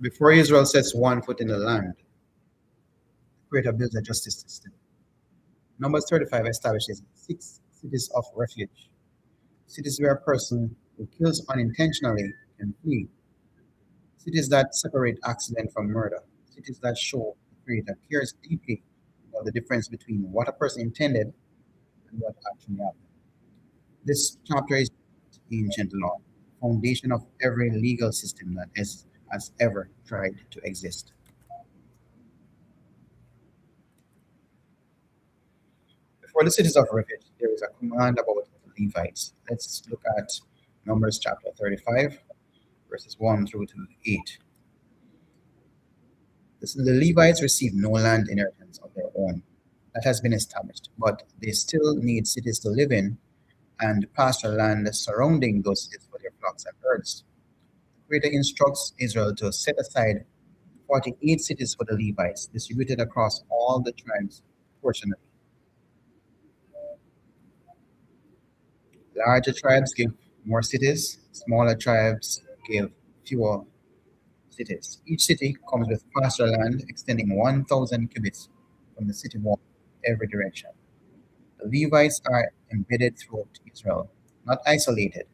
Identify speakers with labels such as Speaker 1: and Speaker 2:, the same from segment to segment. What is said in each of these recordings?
Speaker 1: Before Israel sets one foot in the land, the Creator builds a justice system. Numbers 35 establishes 6 cities of refuge, cities where a person who kills unintentionally can flee, cities that separate accident from murder, cities that show the Creator cares deeply about the difference between what a person intended and what actually happened. This chapter is ancient law, foundation of every legal system that has ever tried to exist. Before the cities of refuge, there is a command about the Levites. Let's look at Numbers chapter 35, verses 1 through to 8. The Levites receive no land inheritance of their own. That has been established, but they still need cities to live in and pasture land surrounding those cities for their flocks and herds. The Creator instructs Israel to set aside 48 cities for the Levites, distributed across all the tribes proportionally. Larger tribes give more cities, smaller tribes give fewer cities. Each city comes with pasture land extending 1,000 cubits from the city wall in every direction. The Levites are embedded throughout Israel, not isolated,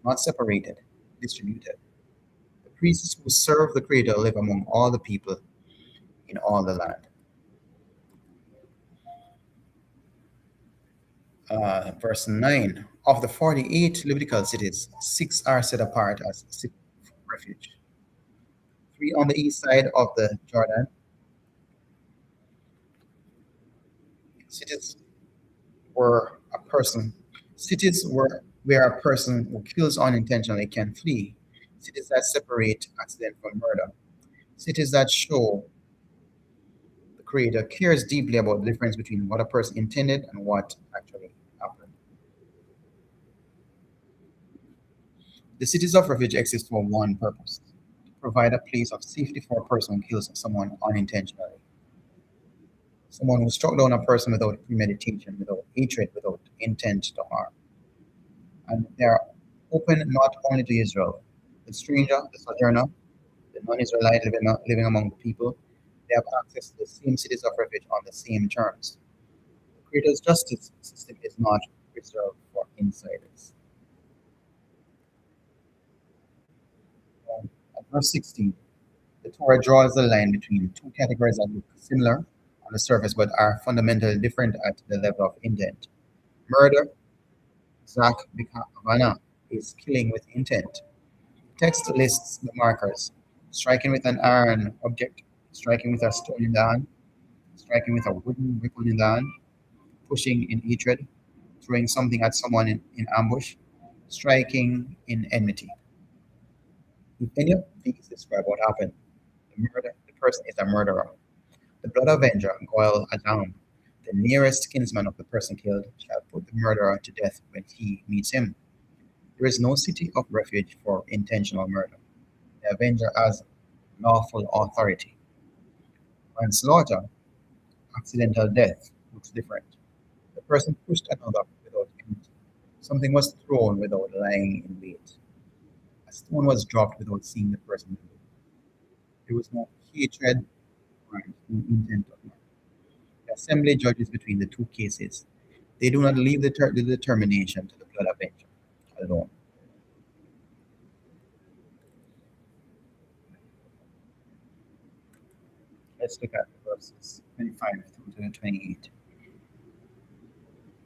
Speaker 1: not separated, distributed. The priests who serve the Creator live among all the people in all the land. Verse 9. Of the 48 Levitical cities, 6 are set apart as cities of refuge. 3 on the east side of the Jordan. Cities where a person who kills unintentionally can flee. Cities that separate accident from murder. Cities that show the Creator cares deeply about the difference between what a person intended and what actually happened. The cities of refuge exist for one purpose: to provide a place of safety for a person who kills someone unintentionally. Someone who struck down a person without premeditation, without hatred, without intent to harm. And they are open not only to Israel, the stranger, the sojourner, the non-Israelite living among the people. They have access to the same cities of refuge on the same terms. The Creator's justice system is not reserved for insiders. At verse 16, the Torah draws the line between two categories that look similar on the surface but are fundamentally different at the level of intent. Murder, Zach Bikavana, is killing with intent. Text lists the markers: striking with an iron object, striking with a stone in the hand, striking with a wooden weapon in the hand, pushing in hatred, throwing something at someone in ambush, striking in enmity. If any of these describe what happened, the person is a murderer. The blood avenger, Goel Adam, the nearest kinsman of the person killed, shall put the murderer to death when he meets him. There is no city of refuge for intentional murder. The avenger has lawful authority. Manslaughter, accidental death, looks different. The person pushed another without enmity. Something was thrown without lying in wait. A stone was dropped without seeing the person move. There was no hatred or no intent of murder. The assembly judges between the two cases. They do not leave the determination to the blood avenger alone. Let's look at verses 25 through to 28.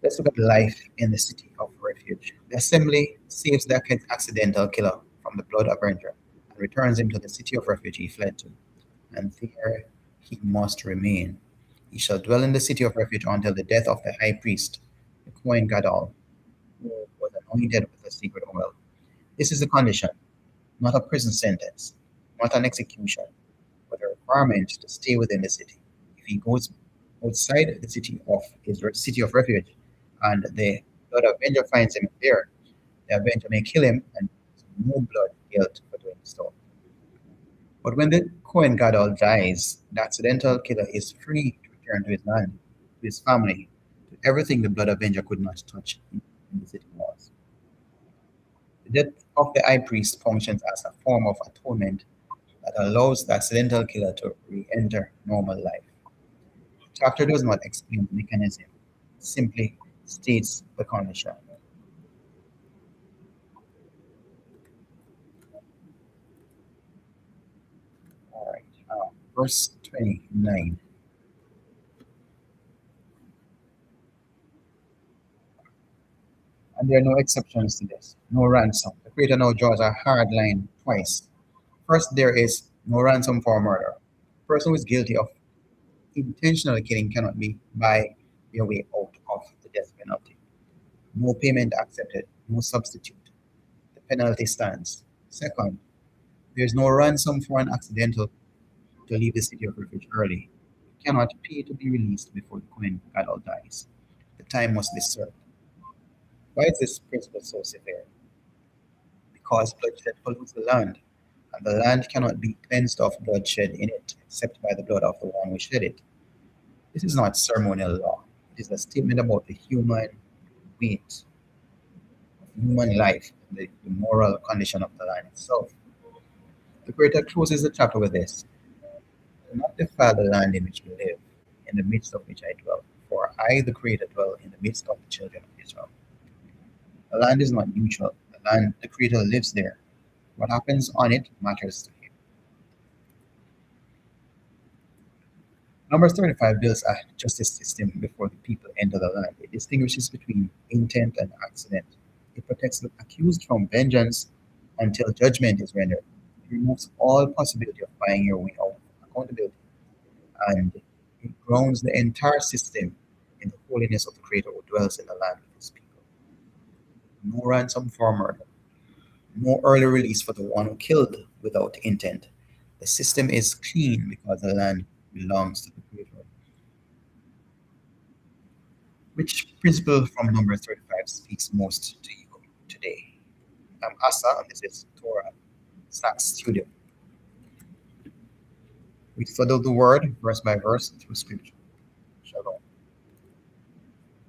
Speaker 1: Let's look at life in the city of refuge. The assembly saves the accidental killer from the blood avenger and returns him to the city of refuge he fled to, and there he must remain. He shall dwell in the city of refuge until the death of the high priest, the Kohen Gadol, who was anointed with the sacred oil. This is the condition, not a prison sentence, not an execution, but a requirement to stay within the city. If he goes outside the city of refuge, and the blood avenger finds him there, the avenger may kill him, and no blood guilt for doing so. But when the Kohen Gadol dies, the accidental killer is free to return to his land, to his family, to everything the blood avenger could not touch in the city walls. The death of the high priest functions as a form of atonement that allows the accidental killer to re-enter normal life. The chapter does not explain the mechanism, it simply states the condition. All right. Verse 29. And there are no exceptions to this. No ransom. The Creator now draws a hard line twice. First, there is no ransom for murder. A person who is guilty of intentional killing cannot buy their way out of the death penalty. No payment accepted, no substitute. The penalty stands. Second, there is no ransom for an accidental to leave the city of refuge early. You cannot pay to be released before the Kohen Gadol dies. The time must be served. Why is this principle so severe? Because bloodshed pollutes the land, and the land cannot be cleansed of bloodshed in it, except by the blood of the one who shed it. This is not ceremonial law. It is a statement about the human weight of human life and the moral condition of the land itself. The Creator closes the chapter with this: do not defile the land in which you live, in the midst of which I dwell. For I, the Creator, dwell in the midst of the children of Israel. The land is not neutral. The Creator lives there. What happens on it matters to him. Numbers 35 builds a justice system before the people enter the land. It distinguishes between intent and accident. It protects the accused from vengeance until judgment is rendered. It removes all possibility of buying your way out of accountability. And it grounds the entire system in the holiness of the Creator who dwells in the land of his people. No ransom for murder. No early release for the one who killed without intent. The system is clean because the land belongs to the Creator. Which principle from number 35 speaks most to you today? I'm Asa, and this is Torah Sax Studio. We follow the word verse by verse through scripture.